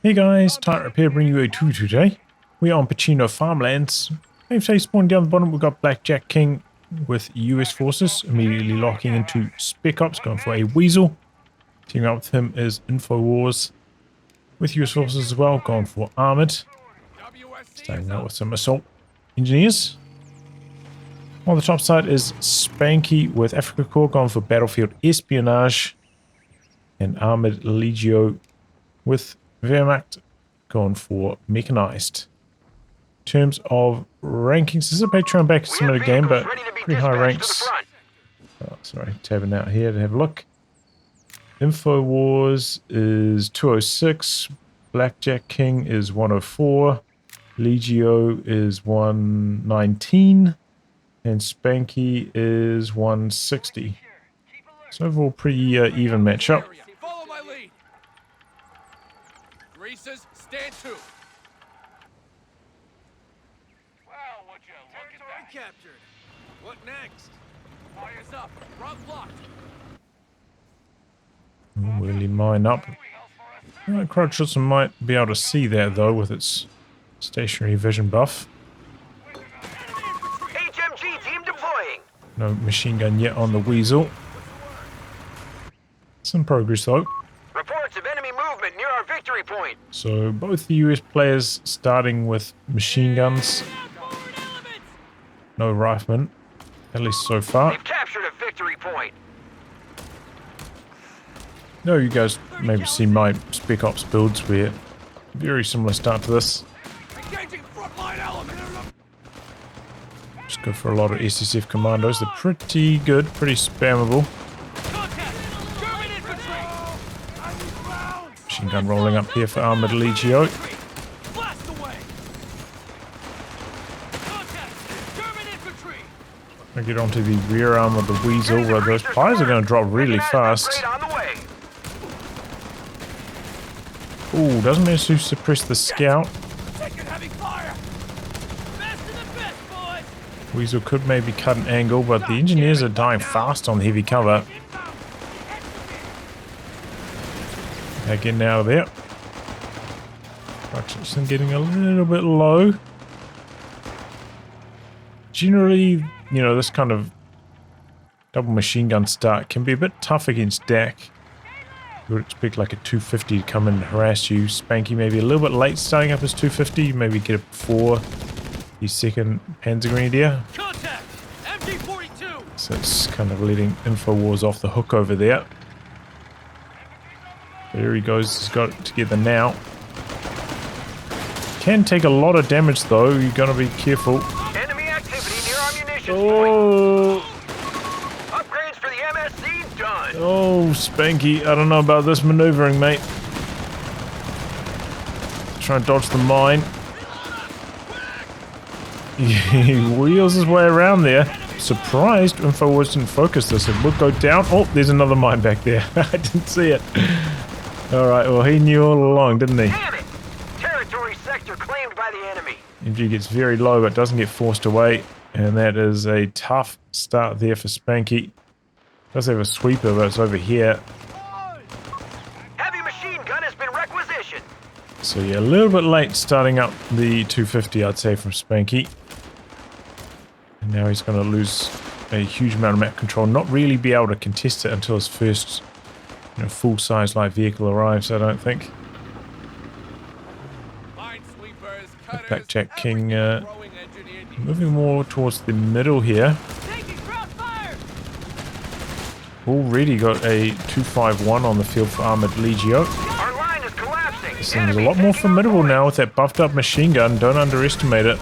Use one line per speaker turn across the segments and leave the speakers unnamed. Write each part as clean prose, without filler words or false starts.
Hey guys, Tightrope here, bringing you a 2 today. We are on Pachino Farmlands. They've say spawning down the bottom, we've got BlackJackKing with US forces, immediately locking into Spec Ops, going for a Weasel. Teaming up with him is Infowars with US forces as well, going for Armored. Starting out with some Assault Engineers. On the top side is Spanky with Afrika Corps, going for Battlefield Espionage. And Armored Legio with Wehrmacht, going for Mechanized. In terms of rankings, this is a Patreon back submitted game, but pretty high ranks. Oh, sorry, tabbing out here to have a look. Infowars is 206, BlackJackKing is 104, Legio is 119, and Spanky is 160. So overall pretty even matchup.
Stand to. Well, would you look at that? Captured. What next? Fires up. Route blocked.
Really mine up. Crowdshotson might be able to see that though with its stationary vision buff.
HMG team deploying.
No machine gun yet on the Weasel. Some progress though.
Reports of enemy movement near our victory point.
So both the US players starting with machine guns. No riflemen, at least so far.
We've captured a victory point.
No, you guys maybe see my Spec Ops builds where very similar start to this. Just go for a lot of SSF commandos. They're pretty good, pretty spammable. Machine gun rolling up here for Armored Legio. I get onto the rear arm of the Weasel where those fires are going to drop really fast. Ooh, doesn't manage to suppress the scout. Weasel could maybe cut an angle, but the engineers are dying fast on the heavy cover. Getting out of there. Hutchinson getting a little bit low. Generally, you know, this kind of double machine gun start can be a bit tough against DAC. You would expect like a 250 to come in and harass you. Spanky maybe a little bit late starting up his 250. Maybe get it before the second Panzer Grenadier. So it's kind of letting Infowars off the hook over there. There he goes, he's got it together now. Can take a lot of damage though, you're gonna be careful.
Enemy activity near our munitions
point.
Upgrades for the MSC done.
Oh, Spanky, I don't know about this maneuvering, mate. Try and dodge the mine. He wheels his way around there. Surprised Infowars didn't focus this. It would go down. Oh, there's another mine back there. I didn't see it. Alright, well he knew all along, didn't he?
Damn it! Territory sector claimed by the enemy.
MG gets very low but doesn't get forced away. And that is a tough start there for Spanky. Does have a sweeper, but it's over here.
Heavy machine gun has been requisitioned.
So yeah, a little bit late starting up the 250, I'd say, from Spanky. And now he's going to lose a huge amount of map control. Not really be able to contest it until his first, you know, full-size light vehicle arrives, I don't think. BlackJackKing moving more towards the middle here. Already got a 251 on the field for Armored Legio.
Our line is collapsing.
This thing is a lot more formidable now with that buffed up machine gun. Don't underestimate it.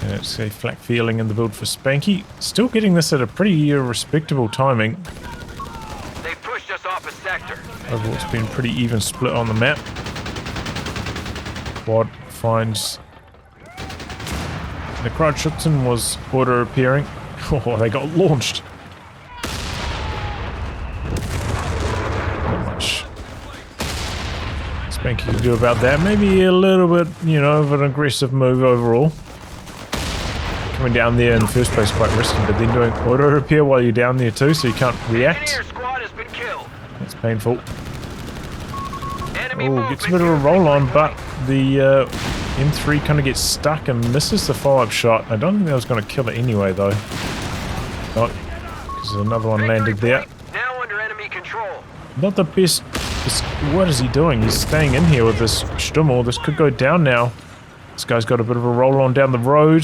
And it's a flak feeling in the build for Spanky. Still getting this at a pretty respectable timing.
They pushed us off a sector.
Overall, it's been pretty even split on the map. Quad finds the Crowdshotson was auto appearing. Oh, they got launched. Not much Spanky can do about that. Maybe a little bit, you know, of an aggressive move overall. Coming down there in the first place quite risky, but then doing auto repair while you're down there too, so you can't react.
Engineer squad has been killed.
That's painful. Oh, gets a bit of a roll on, but the M3 kind of gets stuck and misses the follow-up shot. I don't think that was going to kill it anyway, though. Not because another one landed there.
Now under enemy control.
Not the best. What is he doing? He's staying in here with this Stummel. This could go down now. This guy's got a bit of a roll on down the road.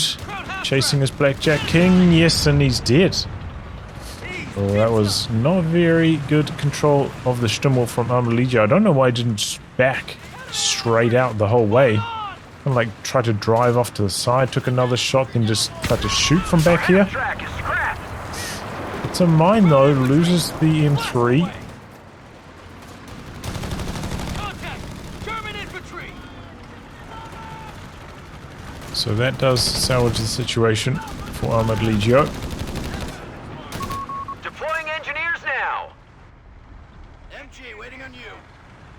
Chasing his BlackJackKing. Yes, and he's dead. Oh, that was not very good control of the Stummel from Legio. I don't know why he didn't back straight out the whole way. Kind of like tried to drive off to the side, took another shot, then just tried to shoot from back here. It's a mine though, loses the M3. So that does salvage the situation for Armored Legio.
Deploying engineers now.
MG, waiting on you.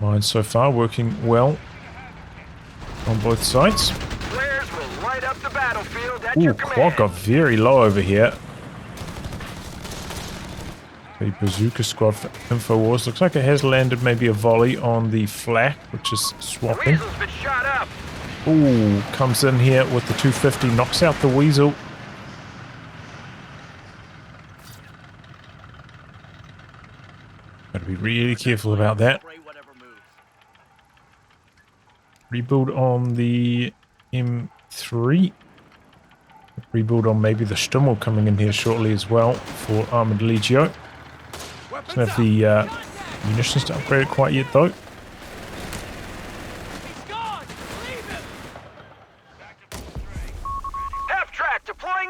Mine so far working well on both sides.
Flares will light up the battlefield at
Ooh,
your
quad
command.
got very low over here. The bazooka squad for Infowars. Looks like it has landed maybe a volley on the flak, which is swapping.
Weasel's been shot up.
Ooh, comes in here with the 250, knocks out the Weasel. Gotta be really careful about that. Rebuild on the M3. Rebuild on maybe the Stummel coming in here shortly as well for Armored Legio. Doesn't have the munitions to upgrade it quite yet though.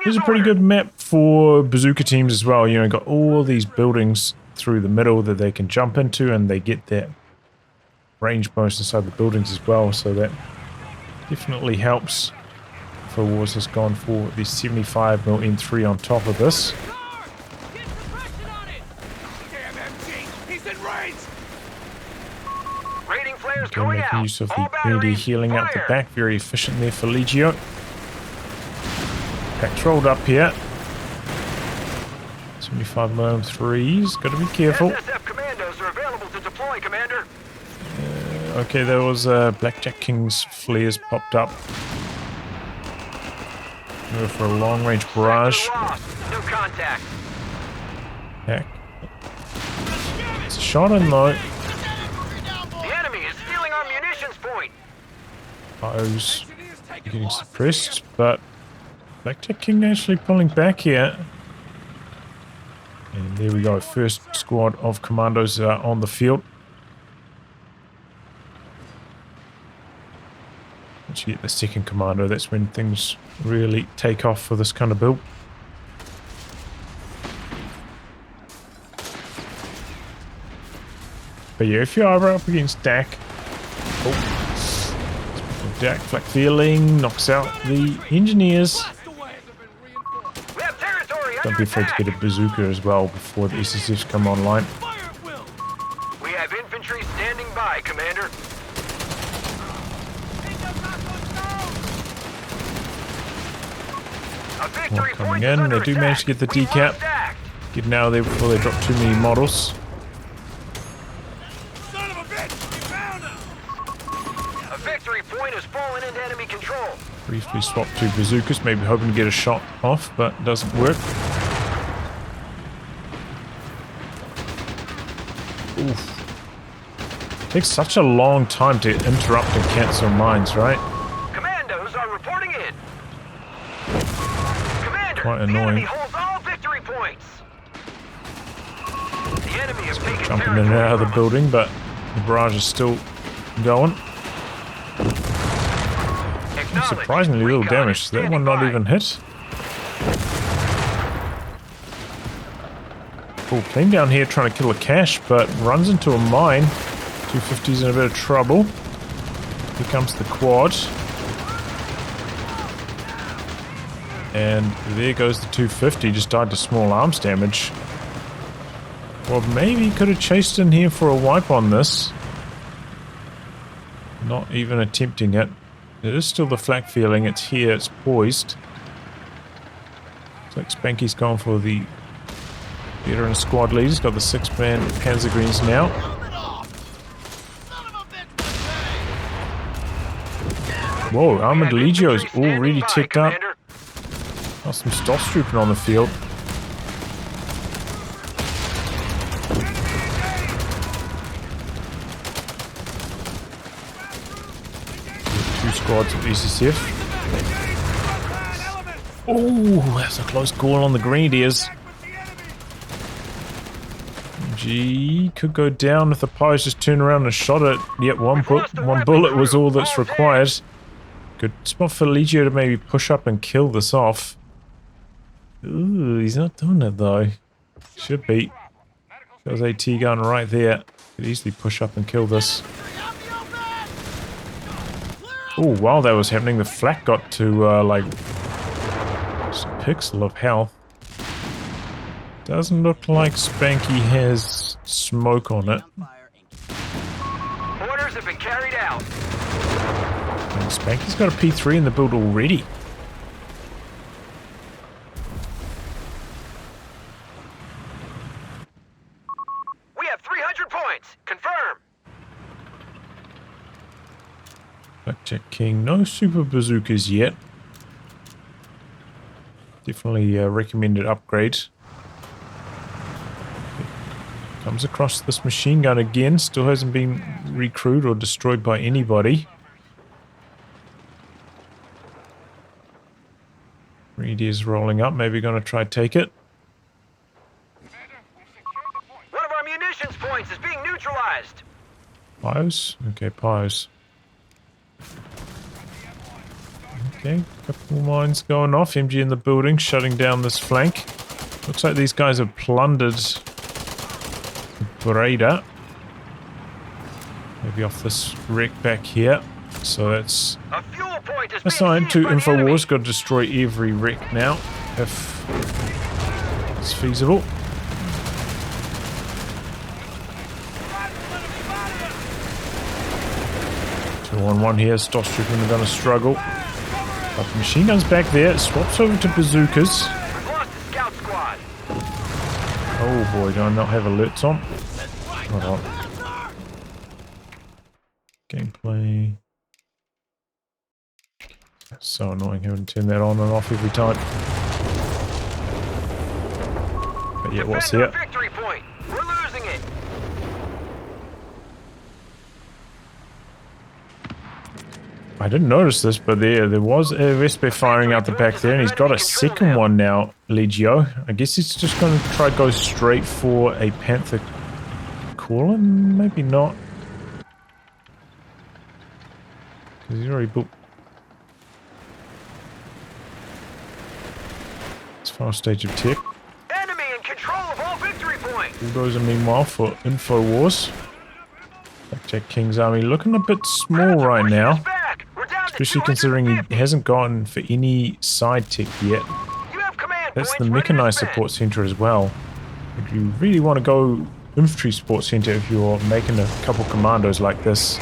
Here's a pretty good map for bazooka teams as well. You know, got all these buildings through the middle that they can jump into, and they get that range bonus inside the buildings as well. So that definitely helps. Infowars has gone for the 75mm M3 on top of this. Again, making use of the grenadier healing out the back. Very efficient there for Legio. Pack's rolled up here. 75mm M3s. Got to be careful.
SSF commandos are available to deploy, Commander.
Okay, there was BlackJackKing's flares popped up. Go for a long-range barrage.
No contact.
Heck. It's a shot in though.
The enemy is stealing our munitions point.
Foes getting suppressed, but BlackJackKing actually pulling back here. And there we go, first squad of commandos on the field. Once you get the second commando, that's when things really take off for this kind of build. But yeah, if you are up against Dak, Dak flak feeling knocks out the engineers. Don't be afraid to get a bazooka as well before the SSFs come online.
We have infantry standing by, Commander.
More coming in. They do manage to get the decap. Getting out of there before they drop too many models.
A victory point has fallen into enemy control.
Briefly swap to bazookas, maybe hoping to get a shot off, but doesn't work. Oof. Takes such a long time to interrupt and cancel mines, right?
Commandos are reporting in. Commander,
Quite annoying.
the enemy holds all victory points. The enemy has taken
Jumping in and out of the building, but the barrage is still going. Surprisingly little damage. That one not even hit. Cool team down here trying to kill a cache, but runs into a mine. 250's in a bit of trouble. Here comes the quad. And there goes the 250. Just died to small arms damage. Well, maybe could have chased in here for a wipe on this. Not even attempting it. It is still the flak feeling. It's here. It's poised. Looks like Spanky's gone for the veteran squad lead. He's got the 6-man Panzer Greens now. Whoa, Armored Legio is already
By,
ticked up.
Commander.
Got some Stormtroopers on the field. Two squads of ECCF. Oh, that's a close call on the Grenadiers. Gee, could go down if the Pies just turn around and shot it. Yep, one bullet was all that's required. Good spot for Legio to maybe push up and kill this off. Ooh, he's not doing it though. Should be. There's AT gun right there. Could easily push up and kill this. Oh, while that was happening, the flak got to like just a pixel of health. Doesn't look like Spanky has smoke on it.
Orders have been carried out.
And Spanky's got a P3 in the build already.
We have 300 points. Confirm.
BlackJackKing, no super bazookas yet. Definitely recommended upgrade. Comes across this machine gun again. Still hasn't been recruited or destroyed by anybody. Reedy's rolling up. Maybe going to try take it.
One of our munitions points is being neutralized.
Pios? Okay, Pios. Okay, couple mines going off. MG in the building, shutting down this flank. Looks like these guys have plundered Breda. Maybe off this wreck back here. So that's
A fuel point is
assigned to
being seized by the enemy.
Infowars. Got to destroy every wreck now, if it's feasible. Two on one here. Stormtroopers are going to struggle. But the machine gun's back there. Swaps over to bazookas.
We've lost the scout squad.
Oh boy, do I not have alerts on? Hold on. Gameplay. So annoying having to turn that on and off every time. But yeah, what's
Defend
here?
our victory point. We're losing it.
I didn't notice this, but there was a Vespe firing out the back there, and he's got a second one now, Legio. I guess he's just going to try to go straight for a Panther Caller? Maybe not. Because he's already built. It's final stage of tech.
Enemy in control of all victory points.
Bulldozer, meanwhile, for Infowars. BlackJackKing's army looking a bit small right now. Especially considering he hasn't gone for any side tech yet. That's the Mechanized support center as well. If you really want to go infantry support center if you're making a couple commandos like this.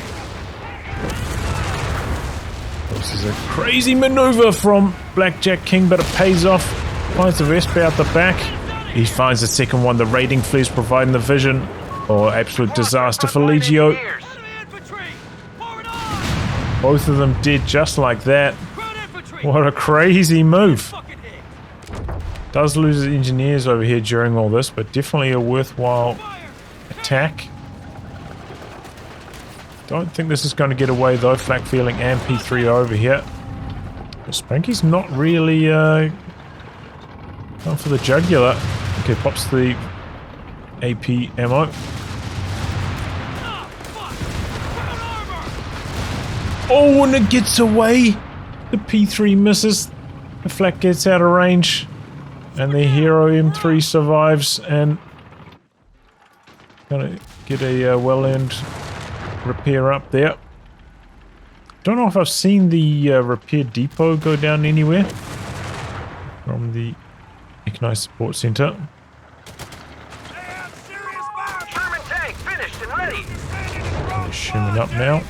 This is a crazy maneuver from BlackJackKing, but it pays off. Finds the Vespa out the back. He finds the second one. The raiding fleet's providing the vision. Oh, absolute disaster for Legio. Both of them did just like that. What a crazy move. Does lose his engineers over here during all this, but definitely a worthwhile attack. Don't think this is going to get away though. Flak feeling and P3 over here. But Spanky's not really going for the jugular. Okay, pops the AP ammo. Oh, and it gets away! The P3 misses. The flak gets out of range. And the hero M3 survives and gonna get a well-earned repair up there. Don't know if I've seen the repair depot go down anywhere from the Mechanized Support Center.
Sherman tank finished and ready.
They're shimming up now.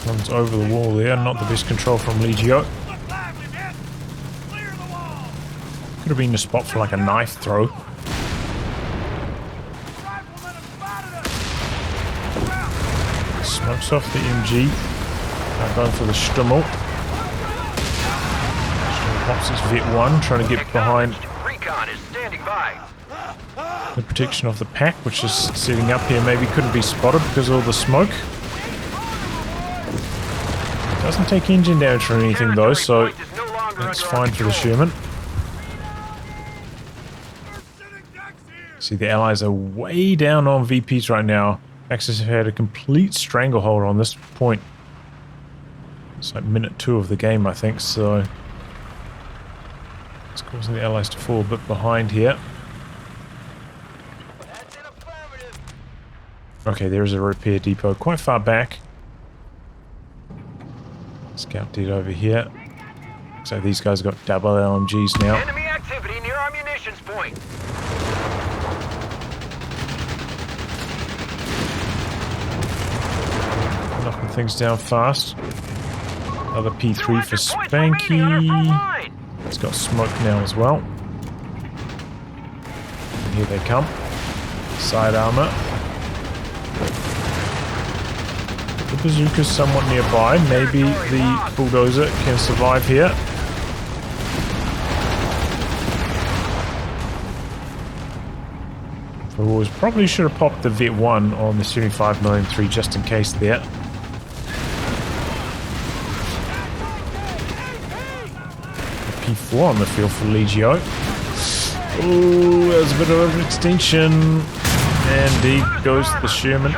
Runs over the wall there. Not the best control from Legio.
Look lively, men! Clear the wall!
Could have been a spot for like a knife throw.
Riflemen have spotted us!
Smokes off the MG. Now going for the Stummel. Stummel pops his Vet 1, trying to get behind
Recon is standing by.
the protection of the pack, which is setting up here. Maybe couldn't be spotted because of all the smoke. Doesn't take engine damage or anything though, so that's fine for the Sherman. See, the allies are way down on VPs right now. Axis have had a complete stranglehold on this point. It's like minute 2 of the game, I think, so it's causing the allies to fall a bit behind here. Okay, there's a repair depot quite far back. Scout dead over here. So these guys got double LMGs now.
Enemy activity near our munitions point.
Knocking things down fast. Another P3 for Spanky. It's got smoke now as well. And here they come. Side armor. The bazooka's somewhat nearby. Maybe the bulldozer can survive here. Infowars probably should have popped the Vet 1 on the 75mm3 just in case there. P4 on the field for Legio. Ooh, that was a bit of an extension. And he goes the Sherman.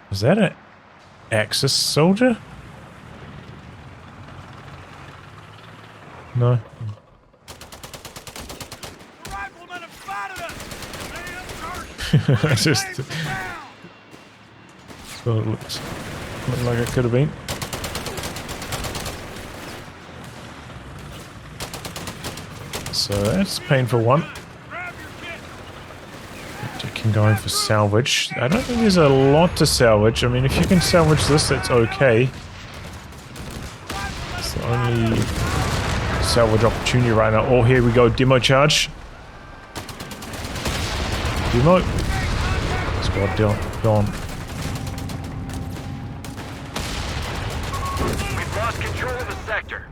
Was that an Axis soldier? No. I just thought it looked like it could have been. So that's painful one. BlackJackKing going for salvage. I don't think there's a lot to salvage. I mean, if you can salvage this, that's okay. It's the only salvage opportunity right now. Oh, here we go. Demo charge. Demo. Squad gone.
We've lost control of the sector.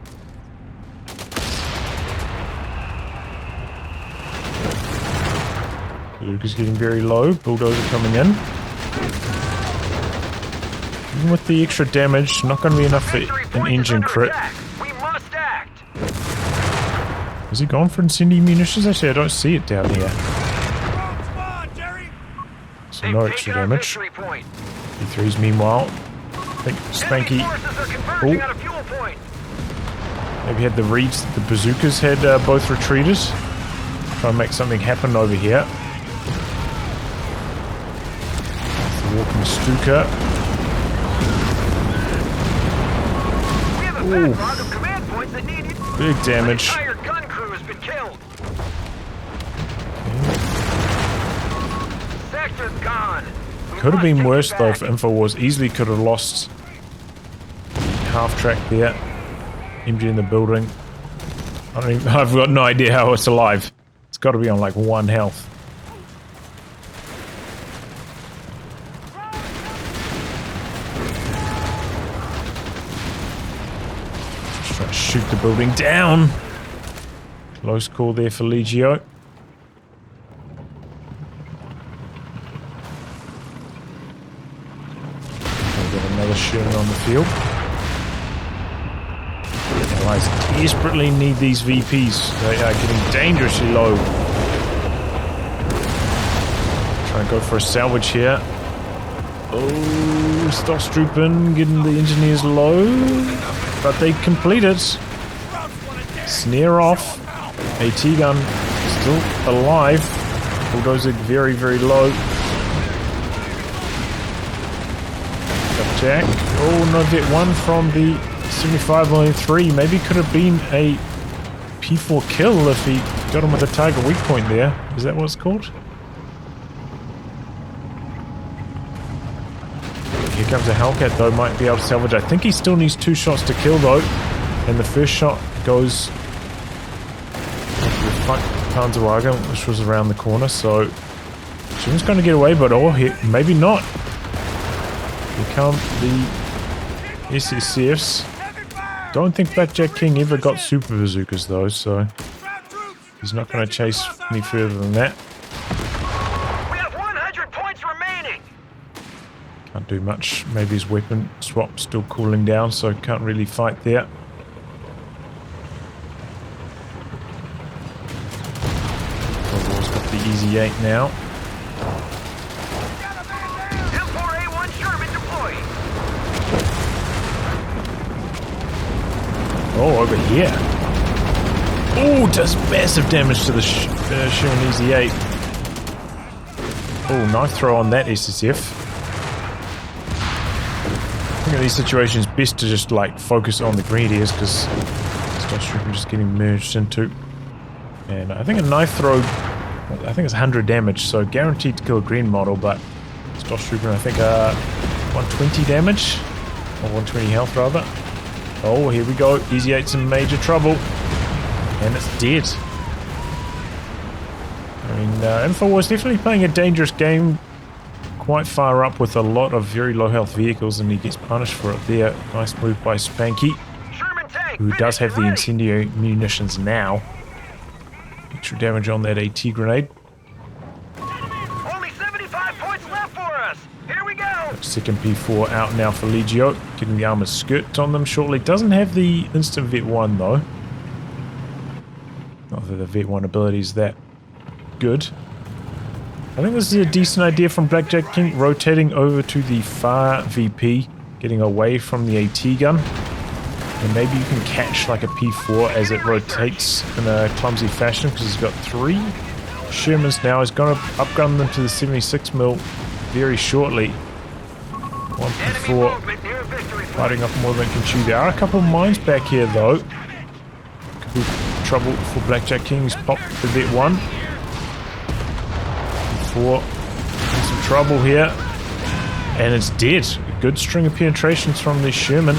Luke is getting very low. Bulldozer coming in. Even with the extra damage, not going to be enough for an engine crit.
We must act.
Has he gone for incendiary munitions? Actually, I don't see it down here. So no extra damage. P3s meanwhile. I think Spanky... Oh. Maybe had the reads that the bazookas had both retreated. Try and make something happen over here. The walking Stuka. Ooh. Big damage. Could have been worse though for Infowars. Easily could have lost half track there. MG in the building. I've got no idea how it's alive. It's got to be on like 1 health. Just trying to shoot the building down. Close call there for Legio. Another Sherman on the field. The Allies desperately need these VPs. They are getting dangerously low. Try and go for a salvage here. Oh, Stockstruppen getting the engineers low. But they complete it. Snare off. AT gun still alive. Bulldozer very, very low. Jack. Oh, no, Vet 1 from the 75mm3. Maybe could have been a P4 kill if he got him with a target weak point there. Is that what it's called? Here comes a Hellcat though, might be able to salvage. I think he still needs 2 shots to kill though. And the first shot goes Panzerwagen, which was around the corner, so Sherman's going to get away, but maybe not. Here come the SSCFs. Don't think BlackJackKing ever got super bazookas though, so he's not going to chase any further than that.
We have 100 points remaining.
Can't do much. Maybe his weapon swap's still cooling down, so can't really fight there. War's got the Easy 8 now.
M4A1 Sherman deployed.
Oh, over here. Oh, does massive damage to the Sherman Easy 8. Oh, nice throw on that SSF. I think in these situations, best to just like focus on the grenadiers because Stormtrooper just getting merged into. And I think a knife throw, I think it's 100 damage, so guaranteed to kill a green model, but Stormtrooper, I think 120 damage, or 120 health rather. Oh, here we go. Easy 8's in major trouble, and it's dead. I mean, Infowars definitely playing a dangerous game. Quite far up with a lot of very low health vehicles, and he gets punished for it there. Nice move by Spanky, who does have the incendiary munitions now. Extra damage on that AT grenade.
Only 75 points left for us. Here we go.
Second P4 out now for Legio, getting the armored skirt on them shortly. Doesn't have the instant Vet 1 though. Not that the Vet 1 ability is that good. I think this is a decent idea from BlackJackKing, rotating over to the far VP, getting away from the AT gun. And maybe you can catch like a P4 as it rotates in a clumsy fashion, because he's got 3 Shermans now. He's going to upgun them to the 76mm very shortly. 1 P4 fighting up more than can chew. There are a couple of mines back here though. Could be trouble for BlackJackKing. He's popped the Vet 1. In some trouble here, and it's dead. A good string of penetrations from this Sherman.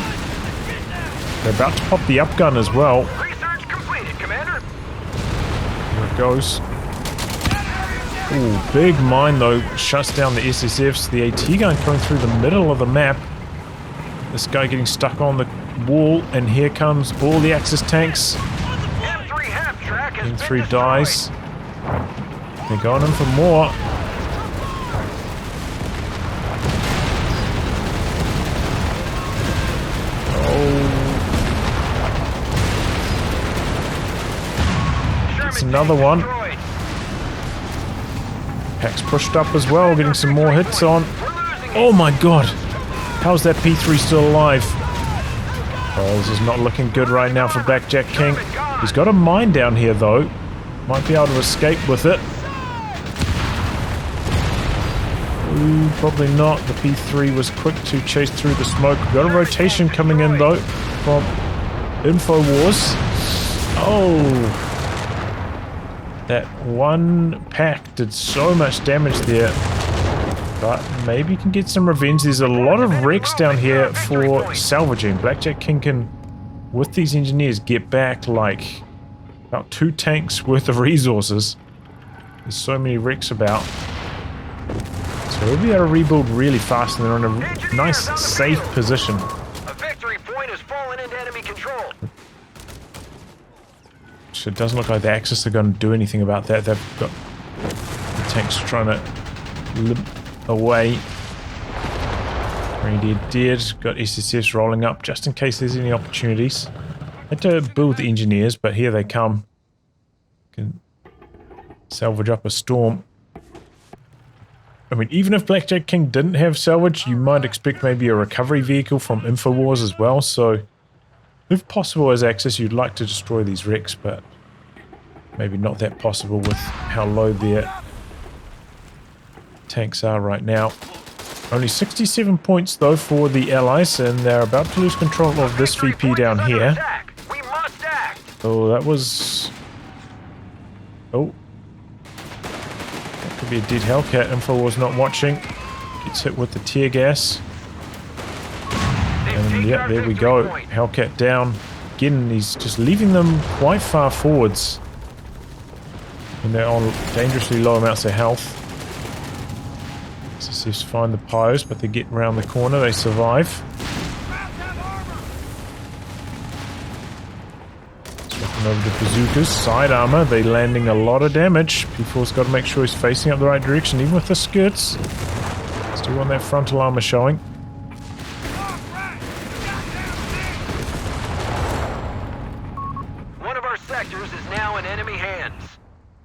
They're about to pop the upgun as well.
Research completed, Commander.
Here it goes. Ooh, big mine though, shuts down the SSFs. The AT gun coming through the middle of the map. This guy getting stuck on the wall, and here comes all the Axis tanks.
M3 half track has
M3
been
dies. They're going in for more. Oh. It's another one. Pack's pushed up as well, getting some more hits on. Oh my god. How's that P3 still alive? Oh, this is not looking good right now for BlackJackKing. He's got a mine down here though. Might be able to escape with it. Ooh, probably not. The P3 was quick to chase through the smoke. Got a rotation coming in though from Infowars. Oh! That one pack did so much damage there. But maybe you can get some revenge. There's a lot of wrecks down here for salvaging. BlackJackKing can, with these engineers, get back like about 2 tanks worth of resources. There's so many wrecks about. So we'll be able to rebuild really fast, and they're in a nice, safe position.
A victory point has fallen into enemy control.
So it doesn't look like the Axis are going to do anything about that. They've got the tanks trying to limp away. Grenadier dead. Got SSS rolling up just in case there's any opportunities. Had to build the engineers, but here they come. Can salvage up a storm. I mean, even if BlackJackKing didn't have salvage, you might expect maybe a recovery vehicle from Infowars as well, so if possible as Axis, you'd like to destroy these wrecks, but maybe not that possible with how low their tanks are right now. Only 67 points though for the Allies, and they're about to lose control of this VP down here.
We must act.
Oh, that was... Oh. That could be a dead Hellcat. Info was not watching. Gets hit with the tear gas. And yeah, there we go. Hellcat down. Again, he's just leaving them quite far forwards. And they're on dangerously low amounts of health. SSFs find the pyres, but they get around the corner. They survive. Swapping over to bazookas. Side armor. They're landing a lot of damage. P4's got to make sure he's facing up the right direction, even with the skirts. Still on that frontal armor showing.
One of our sectors is now in enemy hands.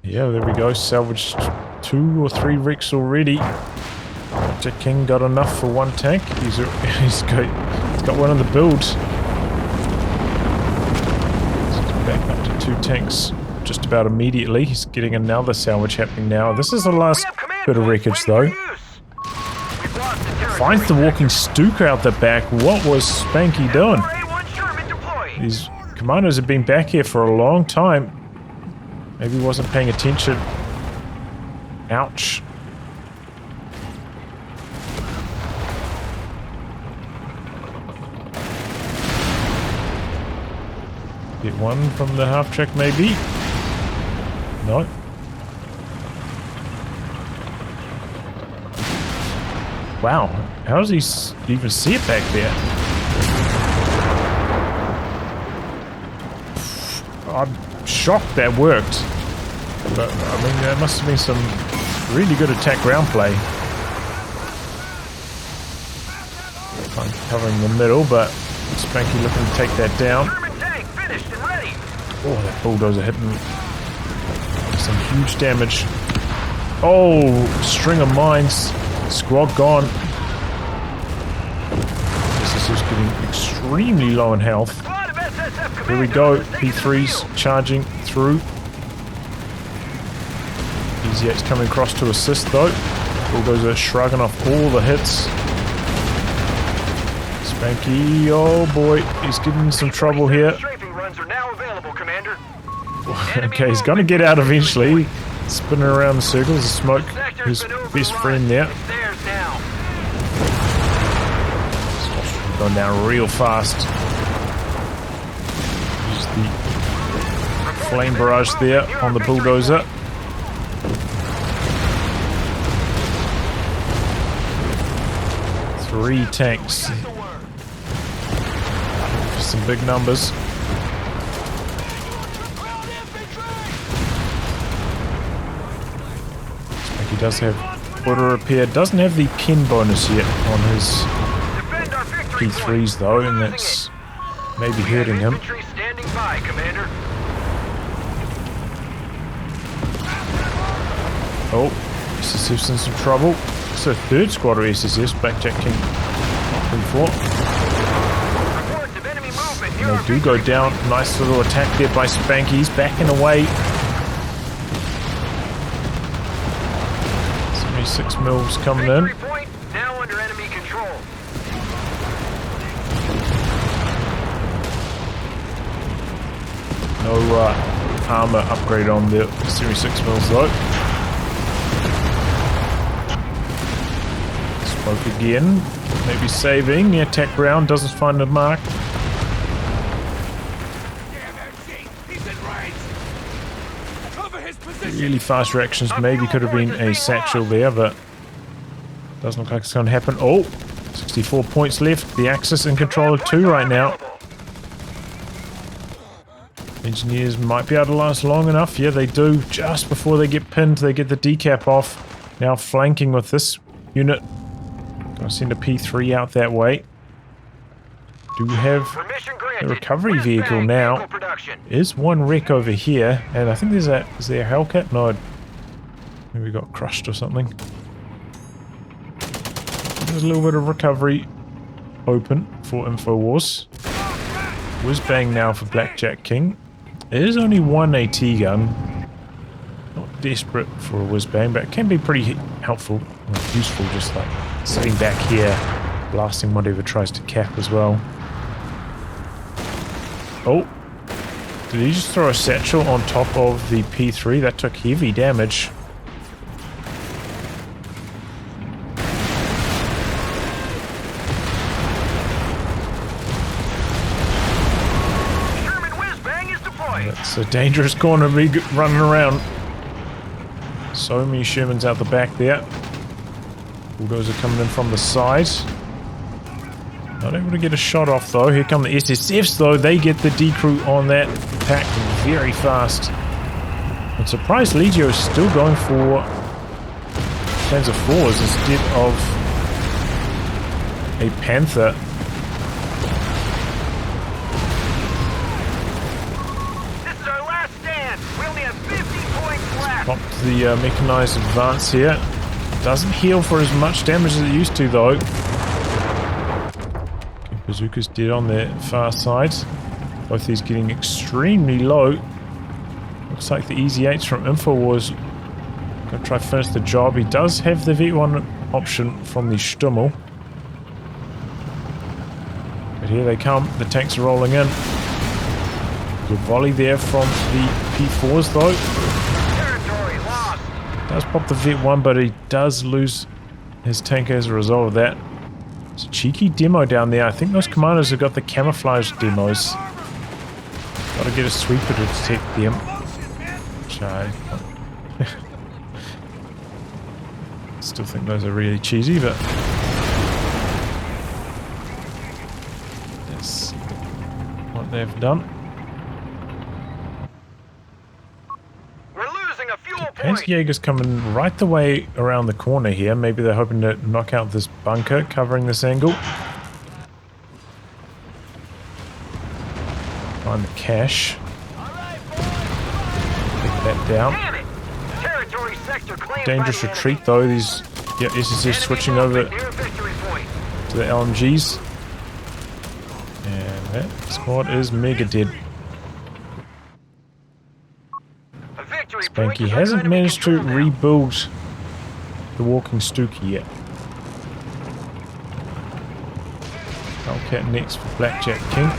Yeah, there we go. Salvaged 2 or 3 wrecks already. BlackJackKing got enough for 1 tank. He's got one on the build. So he's back up to 2 tanks just about immediately. He's getting another salvage happening now. This is the last bit of wreckage though. Finds the walking Stuka out the back. What was Spanky doing? These commandos have been back here for a long time. Maybe he wasn't paying attention. Ouch. Get one from the half track maybe. No. Wow. How does he even see it back there? I'm shocked that worked. But, I mean, there must have been some really good attack ground play. I'm covering the middle, but Spanky looking to take that down. Oh, that bulldozer hitting some huge damage. Oh, string of mines. Squad gone. This is just getting extremely low in health. Here we go. P3's charging through. Easy-8's coming across to assist though. Bulldozer shrugging off all the hits. Spanky, oh boy, he's getting in some trouble here. Okay, he's gonna get out eventually. Spinning around the circles, the smoke, his best friend there. Going down real fast. Use the flame barrage there on the bulldozer. Three tanks. Some big numbers. He does have auto repair. Doesn't have the pin bonus yet on his P3s though, and that's maybe hurting him. Oh, SSF's in some trouble. It's a third squad of SSFs. BlackJackKing P4. And they do go down. Nice little attack there by Spanky. He's backing away. 6 mils coming in.
Now under enemy control.
No armor upgrade on the Series 6 mils though. Smoke again. Maybe saving. The attack round doesn't find the mark. Really fast reactions. Maybe could have been a satchel there, but doesn't look like it's going to happen. Oh, 64 points left. The Axis in control of 2 right now. Engineers might be able to last long enough. Yeah, they do. Just before they get pinned, they get the decap off. Now flanking with this unit. Gonna send a P3 out that way. Do have the recovery vehicle now. Is one wreck over here, and I think there's a... Is there a Hellcat? No. Maybe we got crushed or something. There's a little bit of recovery open for Infowars. Whiz-bang now for BlackJackKing. There is only one AT gun. Not desperate for a whiz-bang, but it can be pretty helpful or useful, just like sitting back here, blasting whatever tries to cap as well. Oh, did he just throw a satchel on top of the P3? That took heavy damage. It's a dangerous corner to be running around. So many Shermans out the back there. Bulldozer coming in from the side. Not able to get a shot off though. Here come the SSFs though. They get the D crew on that attack very fast. I'm surprised Legio is still going for Panzer IVs instead of a Panther.
This is our last stand. We only have 50 points left.
Popped the mechanized advance here. Doesn't heal for as much damage as it used to though. Okay, Bazooka's dead on the far side. Both these getting extremely low. Looks like the Easy 8s from Infowars gonna try to finish the job. He does have the V1 option from the Stummel. But here they come. The tanks are rolling in. Good volley there from the P4s though.
Territory lost.
Does pop the V1, but he does lose his tank as a result of that. It's a cheeky demo down there. I think those commanders have got the camouflage demos. Gotta get a sweeper to detect them. Which I still think those are really cheesy, but that's what they've done.
We're losing a fuel point.
Panzerjäger's coming right the way around the corner here. Maybe they're hoping to knock out this bunker covering this angle. Find the cache. Pick that down.
Damn it. Territory sector claimed
Dangerous
by the
retreat though. These SSS switching over
enemy. Near victory point.
to the LMGs. And that squad is mega dead.
A victory point
Spanky
is under
hasn't
enemy
managed to
control now.
rebuild the walking Stookie yet. Hellcat next for BlackJackKing.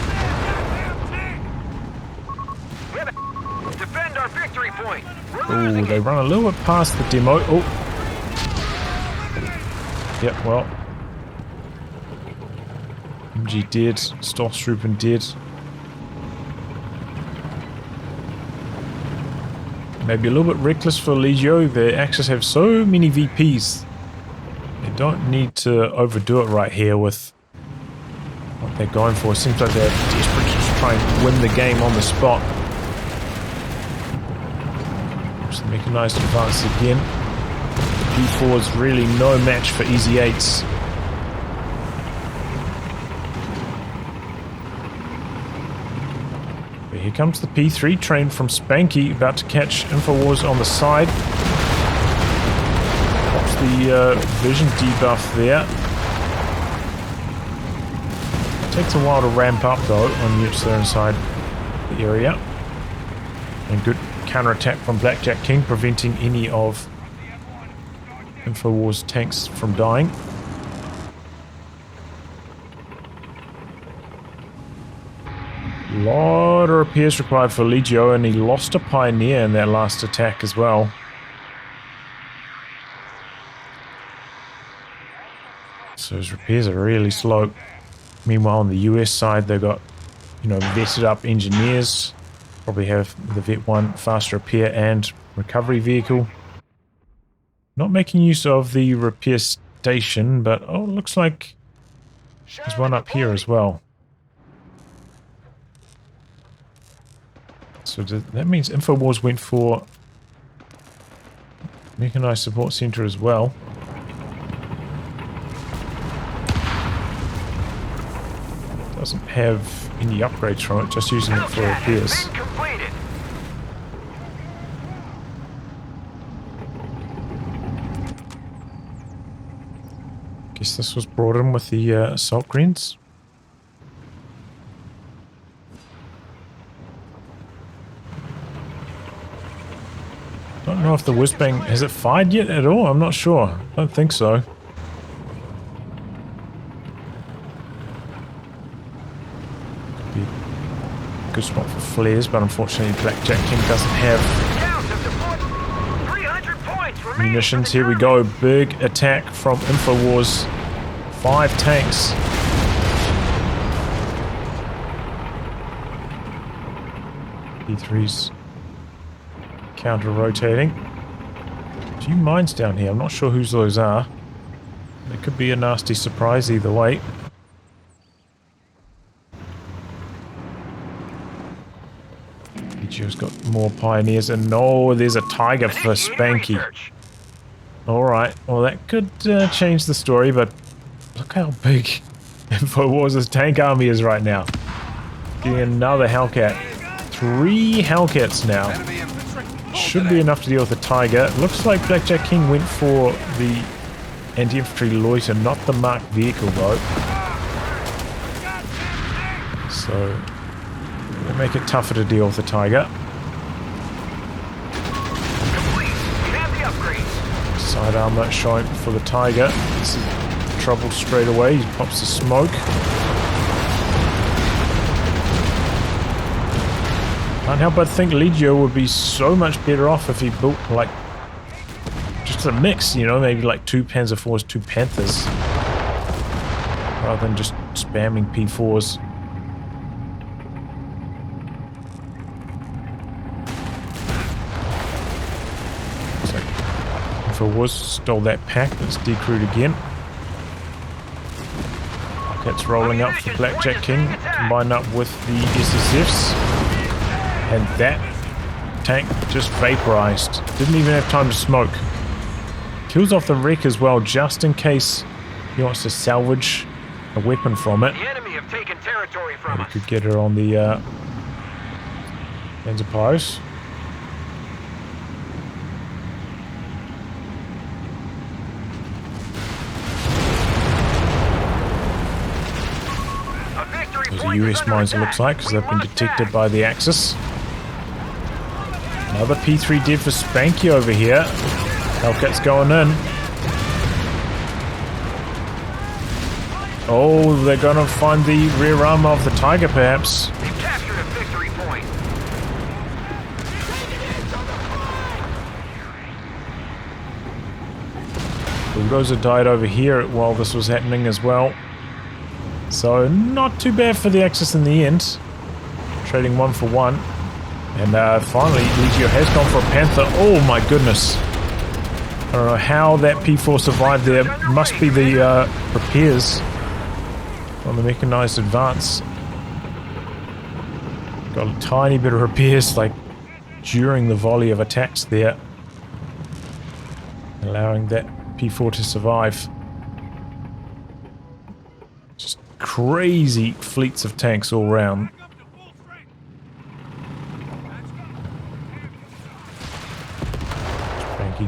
Defend our victory point. We're
Ooh,
losing
they
it.
run a little bit past the demo. Oh. Yep, well. MG dead. Stormtrooper dead. Maybe a little bit reckless for Legio. Their Axis have so many VPs. They don't need to overdo it right here with what they're going for. It seems like they're desperate to try and win the game on the spot. Just mechanized advance again. The P4 is really no match for Easy 8s. But here comes the P3 train from Spanky, about to catch Infowars on the side. Pops the vision debuff there. Takes a while to ramp up though on units that are inside the area. And good counterattack from BlackJackKing, preventing any of Infowars tanks from dying. A lot of repairs required for Legio, and he lost a Pioneer in that last attack as well. So his repairs are really slow. Meanwhile, on the US side, they've got, vested up engineers. Probably have the Vet 1 fast repair and recovery vehicle. Not making use of the repair station, but oh, it looks like there's one up here as well. So that means Infowars went for Mechanized Support Center as well. Doesn't have any upgrades from it, just using it for repairs. Guess this was brought in with the assault greens. Don't know if the whiz-bang has it fired yet at all. I'm not sure. Don't think so. Could be a good spot for flares, but unfortunately BlackJackKing doesn't have munitions. Here we go. Big attack from Infowars. 5 tanks. P3's counter-rotating. A few mines down here. I'm not sure whose those are. There could be a nasty surprise either way. Legio's got more pioneers, and no, there's a tiger for Spanky. Alright, well that could change the story, but look how big Infowars' tank army is right now. Getting another Hellcat. 3 Hellcats now. Should be enough to deal with the tiger. Looks like BlackJackKing went for the anti-infantry loiter, not the marked vehicle though. So, it'll make it tougher to deal with the tiger. Side armor showing for the tiger. This is trouble straight away. He pops the smoke. Can't help but think Legio would be so much better off if he built like just a mix, you know, maybe like 2 Panzer IVs, 2 Panthers, rather than just spamming P4s. So, Infowars stole that pack. Let's decruit again. That's rolling up for BlackJackKing, combined up with the SSFs. And that tank just vaporized. Didn't even have time to smoke. Kills off the wreck as well, just in case he wants to salvage a weapon from it.
The enemy have taken territory from
He
us.
could get her on the Panzer Pyros. Those are US mines, it looks like, because they've been detected by the Axis. Another P3 dead for Spanky over here. Hellcat's going in. Oh, they're gonna find the rear arm of the tiger, perhaps.
We've captured a victory point.
Bulldozer died over here while this was happening as well. So, not too bad for the Axis in the end. Trading 1 for 1. And finally, Legio has gone for a Panther. Oh my goodness. I don't know how that P4 survived there. Must be the repairs on the Mechanized advance. Got a tiny bit of repairs, like, during the volley of attacks there. Allowing that P4 to survive. Just crazy fleets of tanks all round.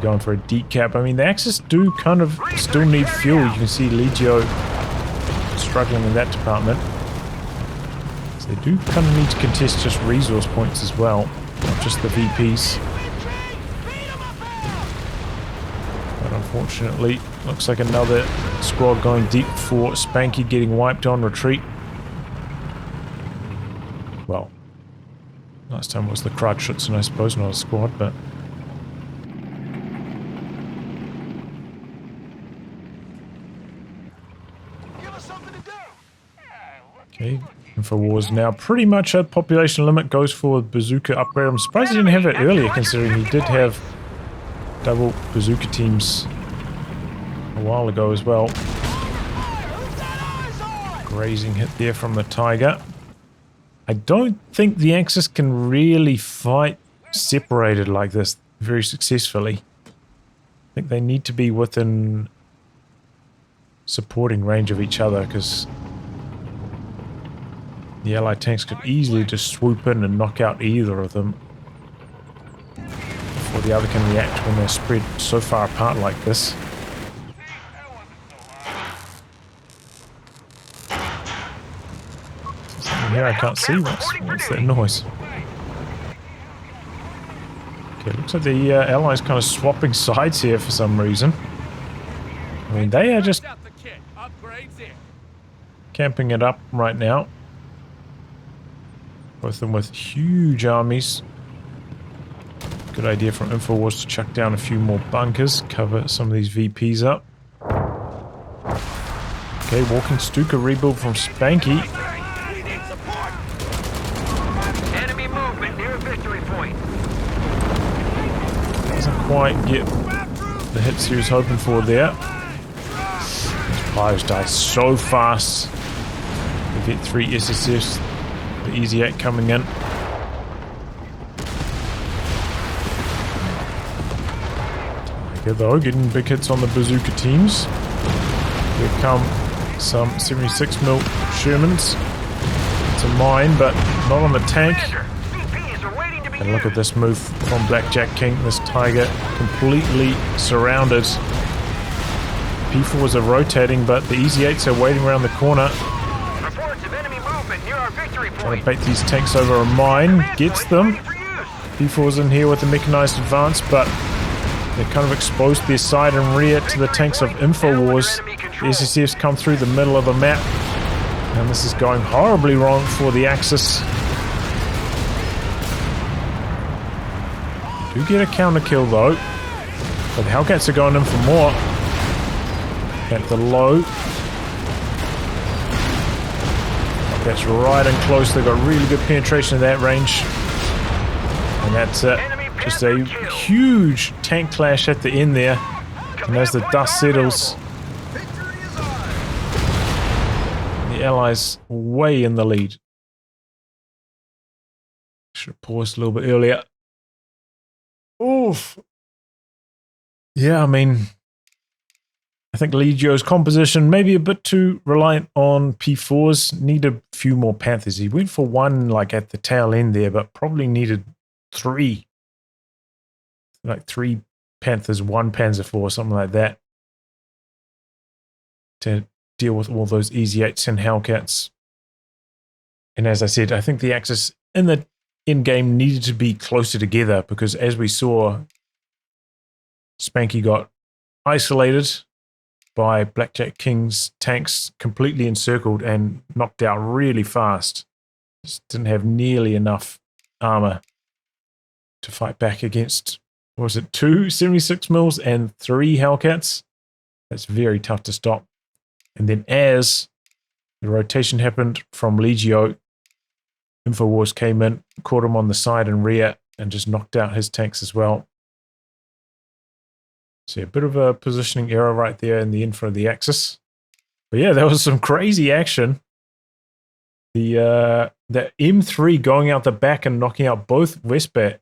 Going for a decap. I mean, the Axis do kind of still need fuel. You can see Legio struggling in that department. So they do kind of need to contest just resource points as well, not just the VPs. But unfortunately, looks like another squad going deep for Spanky, getting wiped on retreat. Well, last time was the Krautschützen, I suppose, not a squad, but okay, Infowars now pretty much at population limit, goes for bazooka upgrade. I'm surprised he didn't have it earlier, considering he did have double bazooka teams a while ago as well. Grazing hit there from the Tiger. I don't think the Axis can really fight separated like this very successfully. I think they need to be within supporting range of each other, because the Allied tanks could easily just swoop in and knock out either of them before the other can react when they're spread so far apart like this. Something here I can't see. What's that noise? Okay, looks like the Allies kind of swapping sides here for some reason. I mean, they are just camping it up right now. Both of them with huge armies. Good idea from Infowars to chuck down a few more bunkers, cover some of these VPs up. Okay, walking Stuka rebuild from Spanky.
Enemy movement near victory
quite get the hits he was hoping for there. These players die so fast. We get 3 SSFs. The Easy 8 coming in. Tiger though, getting big hits on the bazooka teams. Here come some 76mm Shermans. It's a mine, but not on the tank. And look at this move from BlackJackKing. This Tiger completely surrounded. P4s are rotating, but the Easy 8s are waiting around the corner.
Reports of enemy movement near our victory
Trying to
point.
bait these tanks over a mine. Gets them. P4's in here with the mechanized advance, but they kind of exposed their side and rear to the tanks of Infowars. The SSFs come through the middle of the map. And this is going horribly wrong for the Axis. Do get a counter kill though. But the Hellcats are going in for more. At the low. That's right and close. They've got really good penetration of that range. And that's it. Just a huge tank clash at the end there. And as the dust settles, the Allies way in the lead. Should have paused a little bit earlier. Oof. Yeah, I mean, I think Legio's composition maybe a bit too reliant on P4s. Need a few more Panthers. He went for 1 like at the tail end there, but probably needed 3. Like 3 Panthers, 1 Panzer IV, something like that. To deal with all those Easy 8s and Hellcats. And as I said, I think the Axis in the end game needed to be closer together because as we saw, Spanky got isolated by BlackJackKing's tanks, completely encircled and knocked out really fast. Just didn't have nearly enough armor to fight back against, what was it, 2 76mm and 3 Hellcats? That's very tough to stop. And then as the rotation happened from Legio, Infowars came in, caught him on the side and rear, and just knocked out his tanks as well. So a bit of a positioning error right there in the info of the Axis. But yeah, that was some crazy action. The M3 going out the back and knocking out both Westbat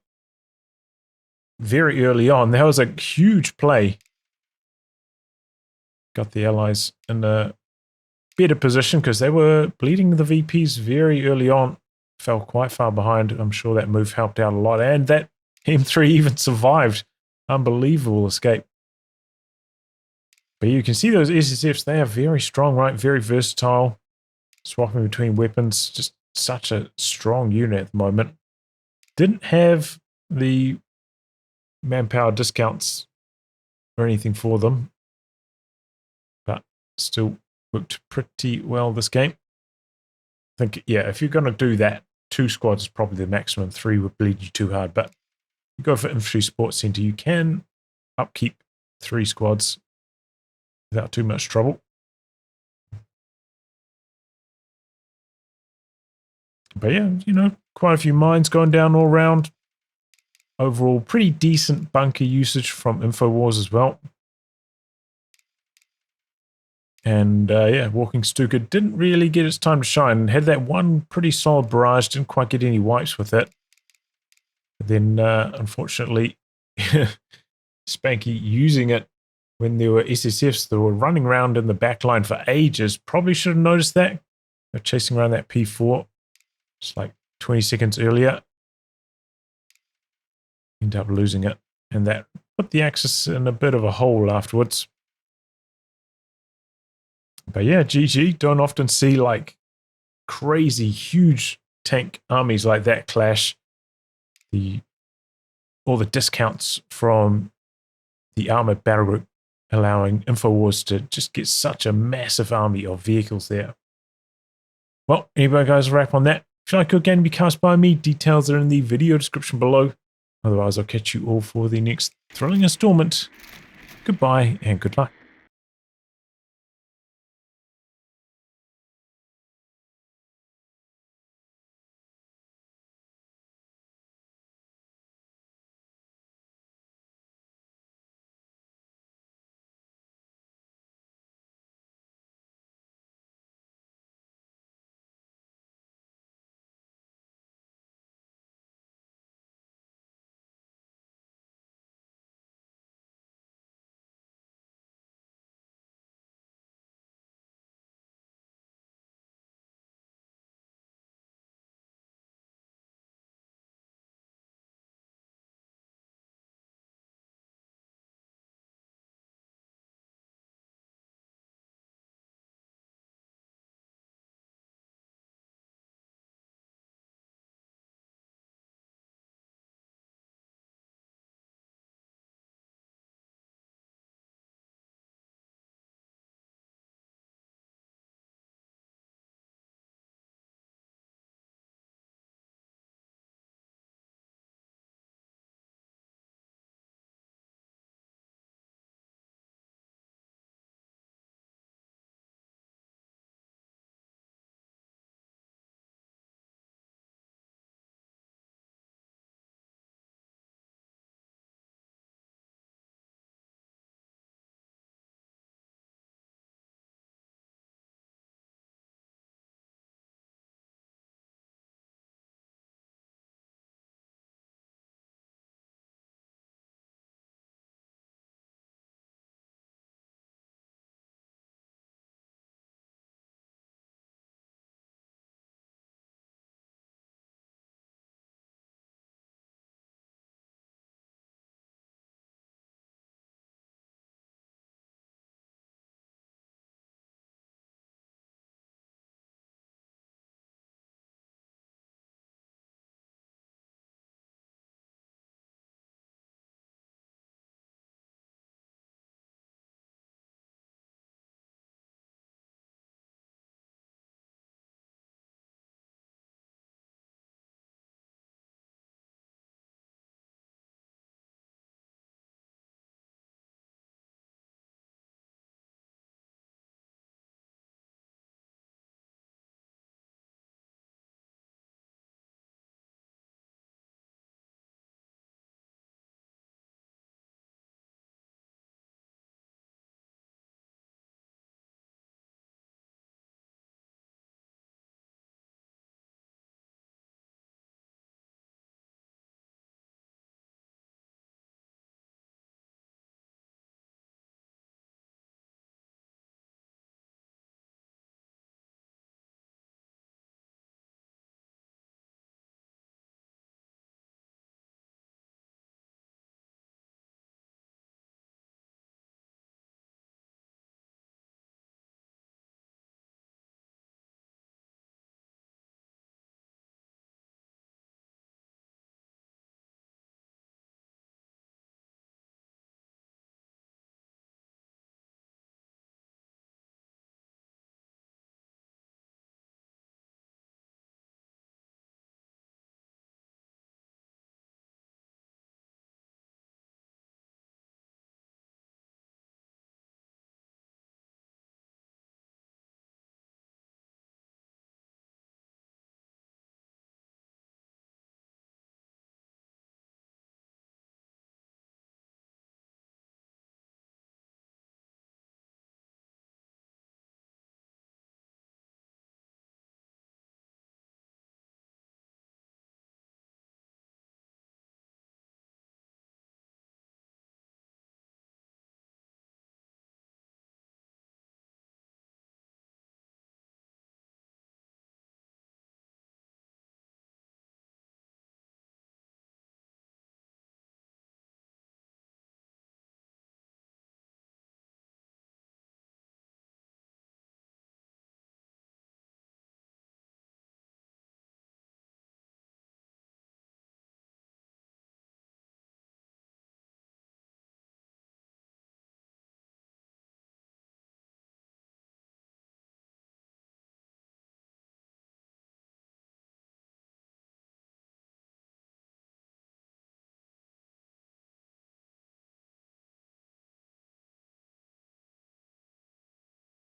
very early on. That was a huge play. Got the Allies in a better position because they were bleeding the VPs very early on. Fell quite far behind. I'm sure that move helped out a lot. And that M3 even survived. Unbelievable escape. But you can see those SSFs, they are very strong, right? Very versatile. Swapping between weapons. Just such a strong unit at the moment. Didn't have the manpower discounts or anything for them. But still worked pretty well this game. I think, yeah, if you're going to do that, 2 squads is probably the maximum. 3 would bleed you too hard. But you go for Infantry Sports Center, you can upkeep 3 squads without too much trouble. But yeah, you know, quite a few mines going down all around. Overall, pretty decent bunker usage from Infowars as well. And yeah, Walking Stuka didn't really get its time to shine. Had that one pretty solid barrage, didn't quite get any wipes with it. But then, unfortunately, Spanky using it when there were SSFs that were running around in the back line for ages. Probably should have noticed that. They're chasing around that P4 just like 20 seconds earlier. Ended up losing it. And that put the Axis in a bit of a hole afterwards. But yeah, GG. Don't often see like crazy, huge tank armies like that clash. All the discounts from the armored battle group allowing Infowars to just get such a massive army of vehicles there. Well, anyway, guys, wrap on that. If you like your game to be cast by me, details are in the video description below. Otherwise, I'll catch you all for the next thrilling installment. Goodbye and good luck.